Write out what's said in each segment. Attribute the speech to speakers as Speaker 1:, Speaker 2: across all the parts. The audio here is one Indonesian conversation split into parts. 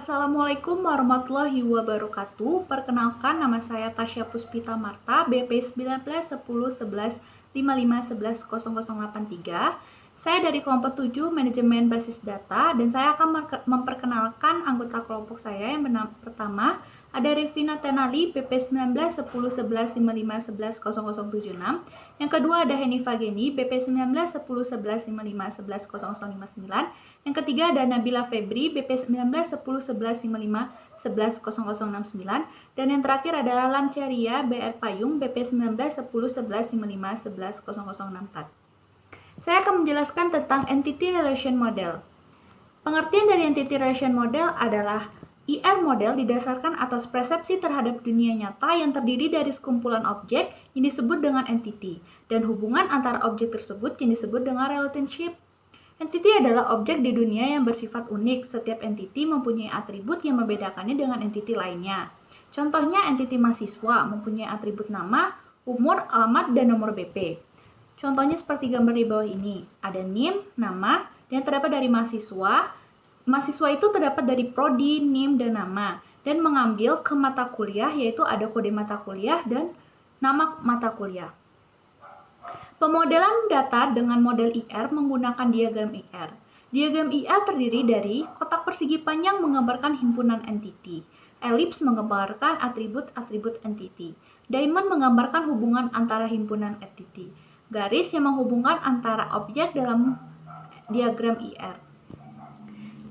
Speaker 1: Assalamualaikum warahmatullahi wabarakatuh. Perkenalkan, nama saya Tasya Puspita Marta, BP 19 10 11 55 11 0083. Saya dari kelompok 7 Manajemen Basis Data, dan saya akan memperkenalkan anggota kelompok saya. Yang pertama ada Revina Tenali, BP 19 10 11 55 11 0076. Yang kedua ada Heni Fageni, BP 19 10 11 55 11 0059. Yang ketiga ada Nabila Febri, BP 19 10 11 55 11 0069. Dan yang terakhir adalah Lamceria BR Payung, BP 19 10 11 55 11 0064. Saya akan menjelaskan tentang Entity Relation Model. Pengertian dari Entity Relation Model adalah IR model didasarkan atas persepsi terhadap dunia nyata yang terdiri dari sekumpulan objek yang disebut dengan entity, dan hubungan antara objek tersebut yang disebut dengan relationship. Entity adalah objek di dunia yang bersifat unik. Setiap entity mempunyai atribut yang membedakannya dengan entity lainnya. Contohnya, entity mahasiswa mempunyai atribut nama, umur, alamat, dan nomor BP. Contohnya seperti gambar di bawah ini. Ada NIM, nama, yang terdapat dari mahasiswa. Mahasiswa itu terdapat dari prodi, NIM, dan nama. Dan mengambil ke mata kuliah, yaitu ada kode mata kuliah dan nama mata kuliah. Pemodelan data dengan model IR menggunakan diagram IR. Diagram IR terdiri dari kotak persegi panjang menggambarkan himpunan entity, elips menggambarkan atribut-atribut entity, diamond menggambarkan hubungan antara himpunan entity, garis yang menghubungkan antara objek dalam diagram IR.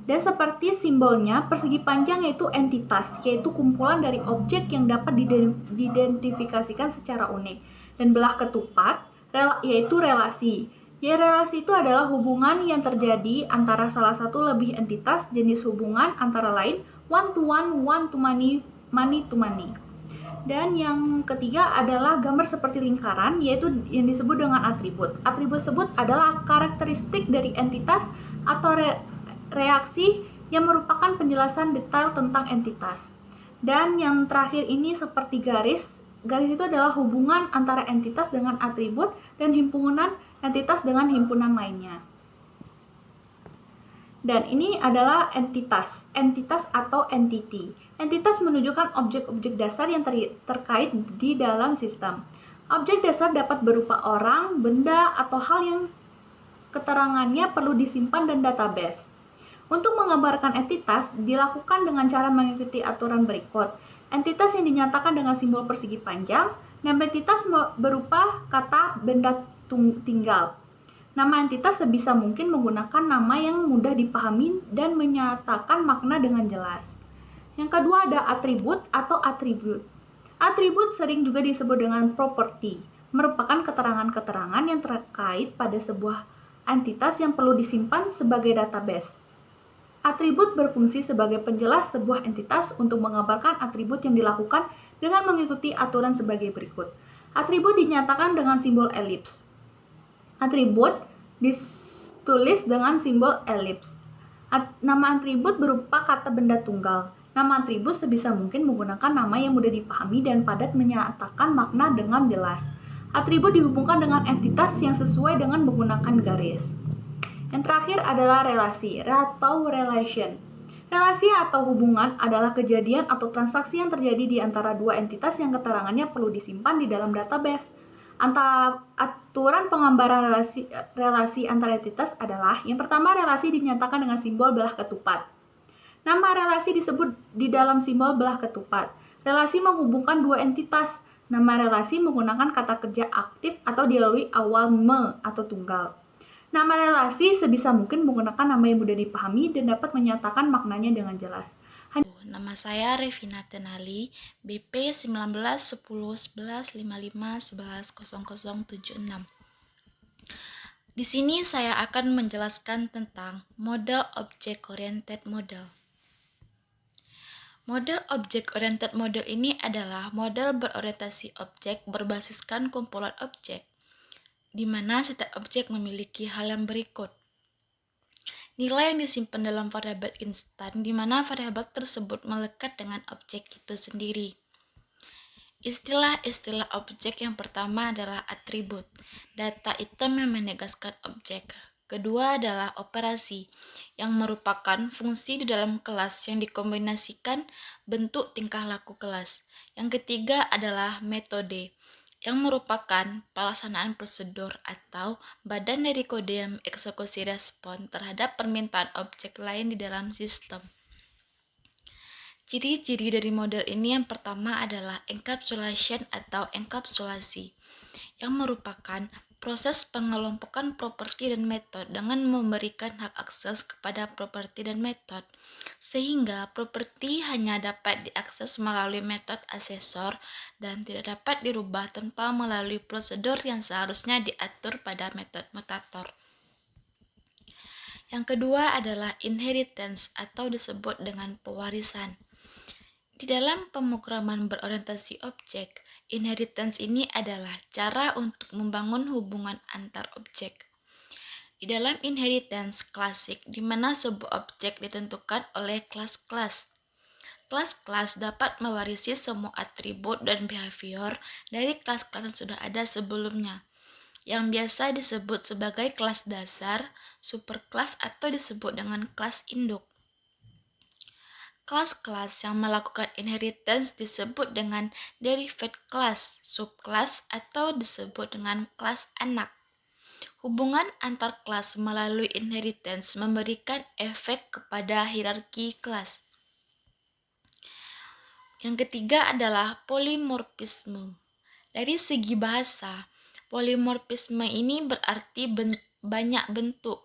Speaker 1: Dan seperti simbolnya, persegi panjang yaitu entitas, yaitu kumpulan dari objek yang dapat diidentifikasikan secara unik. Dan belah ketupat yaitu relasi. Ya, relasi itu adalah hubungan yang terjadi antara salah satu lebih entitas. Jenis hubungan antara lain one to many, many to many. Dan yang ketiga adalah gambar seperti lingkaran, yaitu yang disebut dengan atribut. Atribut tersebut adalah karakteristik dari entitas atau reaksi yang merupakan penjelasan detail tentang entitas. Dan yang terakhir ini seperti garis. Garis itu adalah hubungan antara entitas dengan atribut dan himpunan entitas dengan himpunan lainnya. Dan ini adalah entitas atau entity. Entitas menunjukkan objek-objek dasar yang terkait di dalam sistem. Objek dasar dapat berupa orang, benda, atau hal yang keterangannya perlu disimpan dan database. Untuk menggambarkan entitas dilakukan dengan cara mengikuti aturan berikut. Entitas yang dinyatakan dengan simbol persegi panjang. Nama entitas berupa kata benda tunggal. Nama entitas sebisa mungkin menggunakan nama yang mudah dipahami dan menyatakan makna dengan jelas. Yang kedua ada atribut atau atribut. Atribut sering juga disebut dengan property, merupakan keterangan-keterangan yang terkait pada sebuah entitas yang perlu disimpan sebagai database. Atribut berfungsi sebagai penjelas sebuah entitas untuk menggambarkan atribut yang dilakukan dengan mengikuti aturan sebagai berikut. Atribut dinyatakan dengan simbol elips. Atribut ditulis dengan simbol elips. Nama atribut berupa kata benda tunggal. Nama atribut sebisa mungkin menggunakan nama yang mudah dipahami dan padat menyatakan makna dengan jelas. Atribut dihubungkan dengan entitas yang sesuai dengan menggunakan garis. Yang terakhir adalah relasi atau relation. Relasi atau hubungan adalah kejadian atau transaksi yang terjadi di antara dua entitas yang keterangannya perlu disimpan di dalam database. Aturan penggambaran relasi antar entitas adalah: yang pertama, relasi dinyatakan dengan simbol belah ketupat. Nama relasi disebut di dalam simbol belah ketupat. Relasi menghubungkan dua entitas. Nama relasi menggunakan kata kerja aktif atau dilalui awal me atau tunggal. Nama relasi sebisa mungkin menggunakan nama yang mudah dipahami dan dapat menyatakan maknanya dengan jelas.
Speaker 2: Nama saya Revina Tenali, BP 19 10 11 55 11 0076. Di sini saya akan menjelaskan tentang model Object Oriented Model. Model Object Oriented Model ini adalah model berorientasi objek berbasiskan kumpulan objek, di mana setiap objek memiliki hal yang berikut. Nilai yang disimpan dalam variabel instan, di mana variabel tersebut melekat dengan objek itu sendiri. Istilah-istilah objek yang pertama adalah atribut, data item yang menegaskan objek. Kedua adalah operasi, yang merupakan fungsi di dalam kelas yang dikombinasikan bentuk tingkah laku kelas. Yang ketiga adalah metode, yang merupakan pelaksanaan prosedur atau badan dari kode yang eksekusi respon terhadap permintaan objek lain di dalam sistem. Ciri-ciri dari model ini yang pertama adalah encapsulation atau enkapsulasi, yang merupakan proses pengelompokan properti dan metode dengan memberikan hak akses kepada properti dan metode, sehingga properti hanya dapat diakses melalui metode asesor dan tidak dapat dirubah tanpa melalui prosedur yang seharusnya diatur pada metode mutator. Yang kedua adalah inheritance atau disebut dengan pewarisan. Di dalam pemrograman berorientasi objek, inheritance ini adalah cara untuk membangun hubungan antar objek. Di dalam inheritance klasik, di mana sebuah objek ditentukan oleh kelas-kelas. Kelas-kelas dapat mewarisi semua atribut dan behavior dari kelas-kelas yang sudah ada sebelumnya, yang biasa disebut sebagai kelas dasar, superkelas, atau disebut dengan kelas induk. Kelas-kelas yang melakukan inheritance disebut dengan derived class, subkelas, atau disebut dengan kelas anak. Hubungan antar kelas melalui inheritance memberikan efek kepada hierarki kelas. Yang ketiga adalah polimorfisme. Dari segi bahasa, polimorfisme ini berarti banyak bentuk.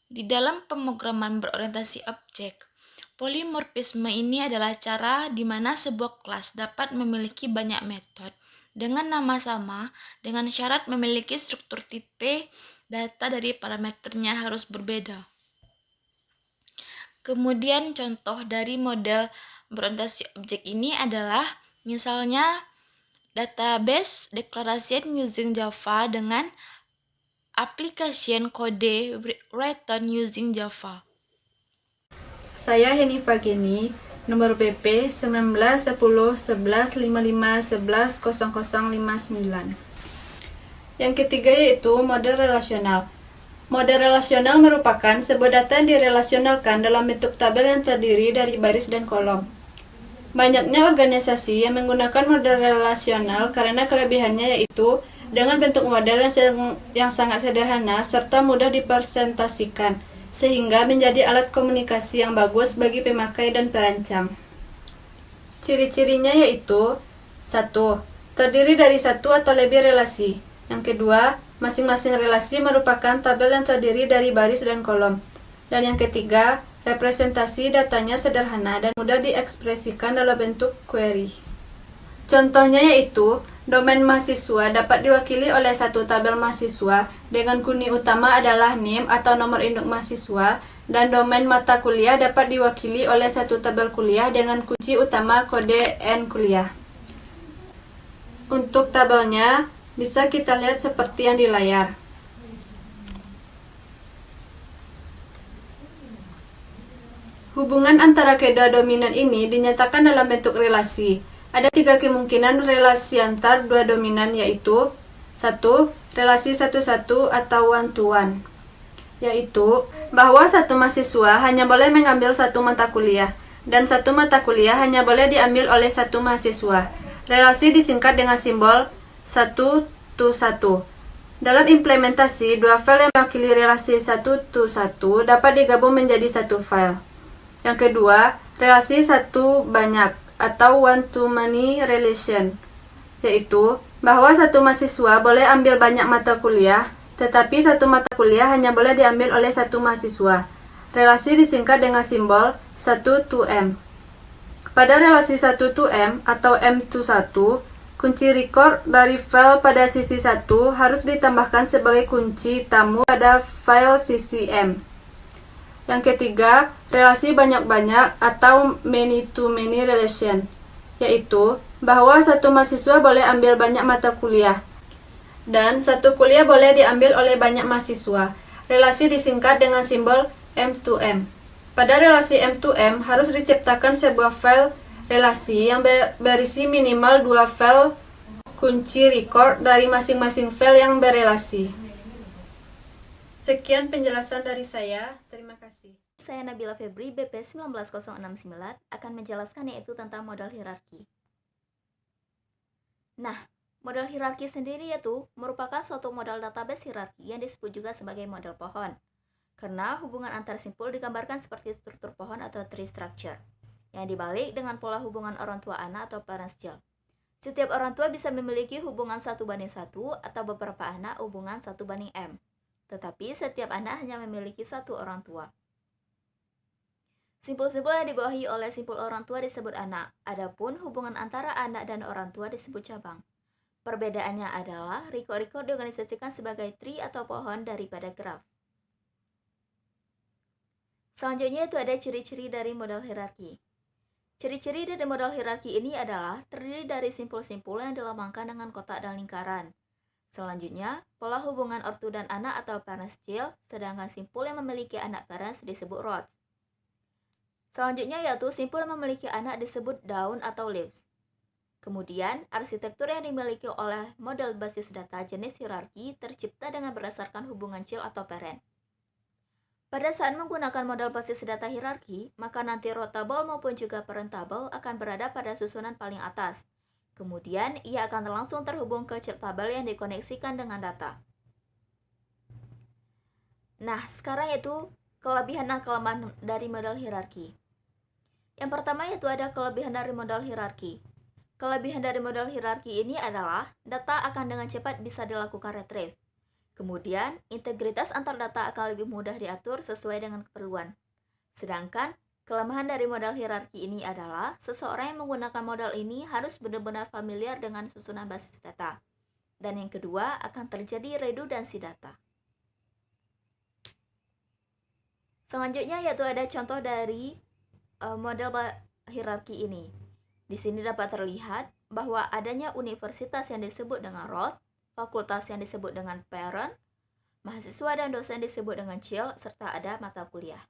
Speaker 2: Di dalam pemrograman berorientasi objek, polimorfisme ini adalah cara di mana sebuah kelas dapat memiliki banyak metode dengan nama sama, dengan syarat memiliki struktur tipe, data dari parameternya harus berbeda. Kemudian contoh dari model berorientasi objek ini adalah misalnya database declaration using Java dengan application code written using Java.
Speaker 3: Saya Henifa Geni, nomor BP 19 10 11 55 11 0059. Yang ketiga yaitu model relasional. Model relasional merupakan sebuah data yang direlasionalkan dalam bentuk tabel yang terdiri dari baris dan kolom. Banyaknya organisasi yang menggunakan model relasional karena kelebihannya yaitu dengan bentuk model yang sangat sederhana serta mudah dipresentasikan, sehingga menjadi alat komunikasi yang bagus bagi pemakai dan perancang. Ciri-cirinya yaitu 1. Terdiri dari satu atau lebih relasi. Yang kedua, masing-masing relasi merupakan tabel yang terdiri dari baris dan kolom. Dan yang ketiga, representasi datanya sederhana dan mudah diekspresikan dalam bentuk query. Contohnya yaitu, domain mahasiswa dapat diwakili oleh satu tabel mahasiswa dengan kunci utama adalah NIM atau nomor induk mahasiswa, dan domain mata kuliah dapat diwakili oleh satu tabel kuliah dengan kunci utama kode N kuliah. Untuk tabelnya, bisa kita lihat seperti yang di layar. Hubungan antara kedua dominan ini dinyatakan dalam bentuk relasi. Ada 3 kemungkinan relasi antar dua dominan yaitu 1. Relasi satu-satu atau one-to-one, yaitu bahwa satu mahasiswa hanya boleh mengambil satu mata kuliah dan satu mata kuliah hanya boleh diambil oleh satu mahasiswa. Relasi disingkat dengan simbol 1-to-1. Dalam implementasi, dua file yang mewakili relasi 1-to-1 dapat digabung menjadi satu file. Yang kedua, relasi satu banyak atau one-to-many relation, yaitu bahwa satu mahasiswa boleh ambil banyak mata kuliah, tetapi satu mata kuliah hanya boleh diambil oleh satu mahasiswa. Relasi disingkat dengan simbol 1-to-m. Pada relasi 1-to-m atau m-to-1, kunci record dari file pada sisi 1 harus ditambahkan sebagai kunci tamu pada file sisi m. Yang ketiga, relasi banyak-banyak atau many-to-many relation, yaitu bahwa satu mahasiswa boleh ambil banyak mata kuliah, dan satu kuliah boleh diambil oleh banyak mahasiswa. Relasi disingkat dengan simbol m-to-m. Pada relasi m-to-m harus diciptakan sebuah file relasi yang berisi minimal 2 file kunci record dari masing-masing file yang berelasi. Sekian penjelasan dari saya. Terima kasih.
Speaker 4: Saya Nabila Febri, BP 19069, akan menjelaskan yaitu tentang model hierarki. Nah, model hierarki sendiri yaitu merupakan suatu model database hierarki yang disebut juga sebagai model pohon. Karena hubungan antar simpul digambarkan seperti struktur pohon atau tree structure, yang dibalik dengan pola hubungan orang tua anak atau parents child. Setiap orang tua bisa memiliki hubungan 1:1 atau beberapa anak hubungan 1:m. Tetapi setiap anak hanya memiliki satu orang tua. Simpul-simpul yang dibawahi oleh simpul orang tua disebut anak, adapun hubungan antara anak dan orang tua disebut cabang. Perbedaannya adalah record diorganisasikan sebagai tree atau pohon daripada graf. Selanjutnya itu ada ciri-ciri dari model hierarki. Ciri-ciri dari model hierarki ini adalah terdiri dari simpul-simpul yang dilambangkan dengan kotak dan lingkaran. Selanjutnya, pola hubungan ortu dan anak atau parents child, sedangkan simpul yang memiliki anak parents disebut rods. Selanjutnya yaitu simpul yang memiliki anak disebut daun atau leaves. Kemudian, arsitektur yang dimiliki oleh model basis data jenis hierarki tercipta dengan berdasarkan hubungan child atau parent. Pada saat menggunakan model basis data hierarki, maka nanti routable maupun juga parentable akan berada pada susunan paling atas. Kemudian, ia akan langsung terhubung ke child tabel yang dikoneksikan dengan data. Nah, sekarang yaitu kelebihan dan kelemahan dari model hierarki. Yang pertama yaitu ada kelebihan dari model hierarki. Kelebihan dari model hierarki ini adalah data akan dengan cepat bisa dilakukan retrieve. Kemudian, integritas antar data akan lebih mudah diatur sesuai dengan keperluan. Sedangkan, kelemahan dari model hierarki ini adalah seseorang yang menggunakan model ini harus benar-benar familiar dengan susunan basis data. Dan yang kedua, akan terjadi redundansi data. Selanjutnya yaitu ada contoh dari model hierarki ini. Di sini dapat terlihat bahwa adanya universitas yang disebut dengan rod, fakultas yang disebut dengan parent, mahasiswa dan dosen disebut dengan child, serta ada mata kuliah.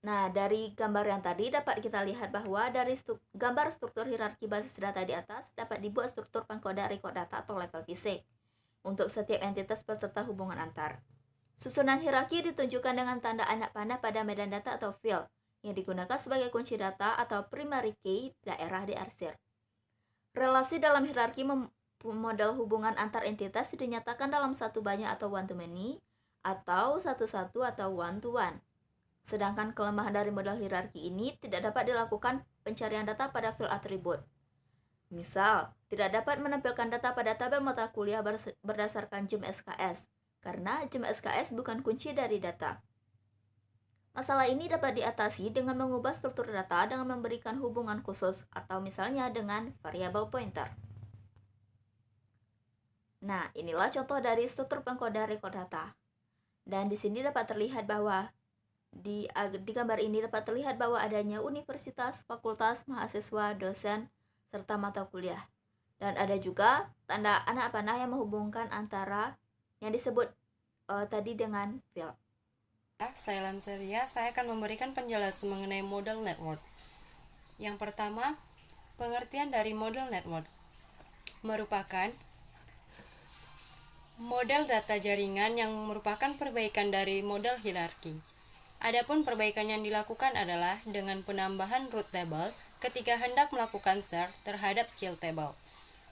Speaker 4: Nah, dari gambar yang tadi dapat kita lihat bahwa dari gambar struktur hierarki basis data di atas dapat dibuat struktur pengkoda record data atau level fisik untuk setiap entitas peserta hubungan antar. Susunan hierarki ditunjukkan dengan tanda anak panah pada medan data atau field yang digunakan sebagai kunci data atau primary key daerah diarsir. Relasi dalam hierarki model hubungan antar entitas dinyatakan dalam satu banyak atau one to many, atau satu-satu atau one to one. Sedangkan kelemahan dari model hierarki ini tidak dapat dilakukan pencarian data pada field atribut. Misal, tidak dapat menampilkan data pada tabel mata kuliah berdasarkan jumlah SKS, karena jumlah SKS bukan kunci dari data. Masalah ini dapat diatasi dengan mengubah struktur data dengan memberikan hubungan khusus, atau misalnya dengan variable pointer. Nah, inilah contoh dari struktur pengkoda record data. Dan di sini dapat terlihat bahwa di gambar ini dapat terlihat bahwa adanya universitas, fakultas, mahasiswa, dosen, serta mata kuliah. Dan ada juga tanda anak panah yang menghubungkan antara yang disebut tadi dengan field.
Speaker 5: Saya Lamseria, saya akan memberikan penjelasan mengenai model network. Yang pertama, pengertian dari model network merupakan model data jaringan yang merupakan perbaikan dari model hierarki. Adapun perbaikan yang dilakukan adalah dengan penambahan root table ketika hendak melakukan search terhadap child table.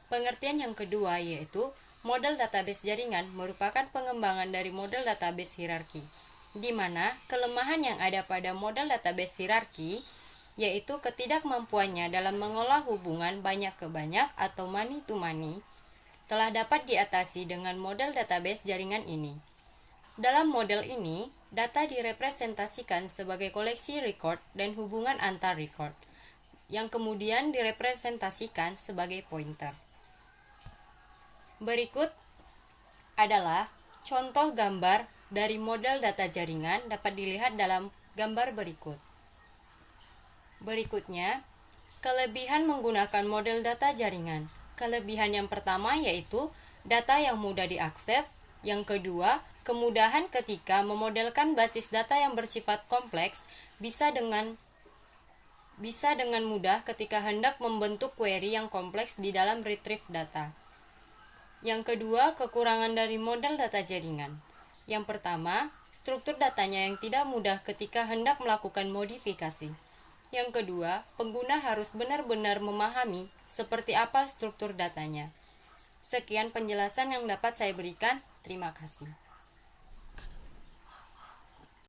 Speaker 5: Pengertian yang kedua yaitu model database jaringan merupakan pengembangan dari model database hierarki, di mana kelemahan yang ada pada model database hierarki yaitu ketidakmampuannya dalam mengolah hubungan banyak ke banyak atau many to many telah dapat diatasi dengan model database jaringan ini. Dalam model ini, data direpresentasikan sebagai koleksi record dan hubungan antar record, yang kemudian direpresentasikan sebagai pointer. Berikut adalah contoh gambar dari model data jaringan dapat dilihat dalam gambar berikut. Berikutnya, kelebihan menggunakan model data jaringan. Kelebihan yang pertama yaitu data yang mudah diakses. Yang kedua, kemudahan ketika memodelkan basis data yang bersifat kompleks bisa dengan mudah ketika hendak membentuk query yang kompleks di dalam retrieve data. Yang kedua, kekurangan dari model data jaringan. Yang pertama, struktur datanya yang tidak mudah ketika hendak melakukan modifikasi. Yang kedua, pengguna harus benar-benar memahami seperti apa struktur datanya. Sekian penjelasan yang dapat saya berikan. Terima kasih.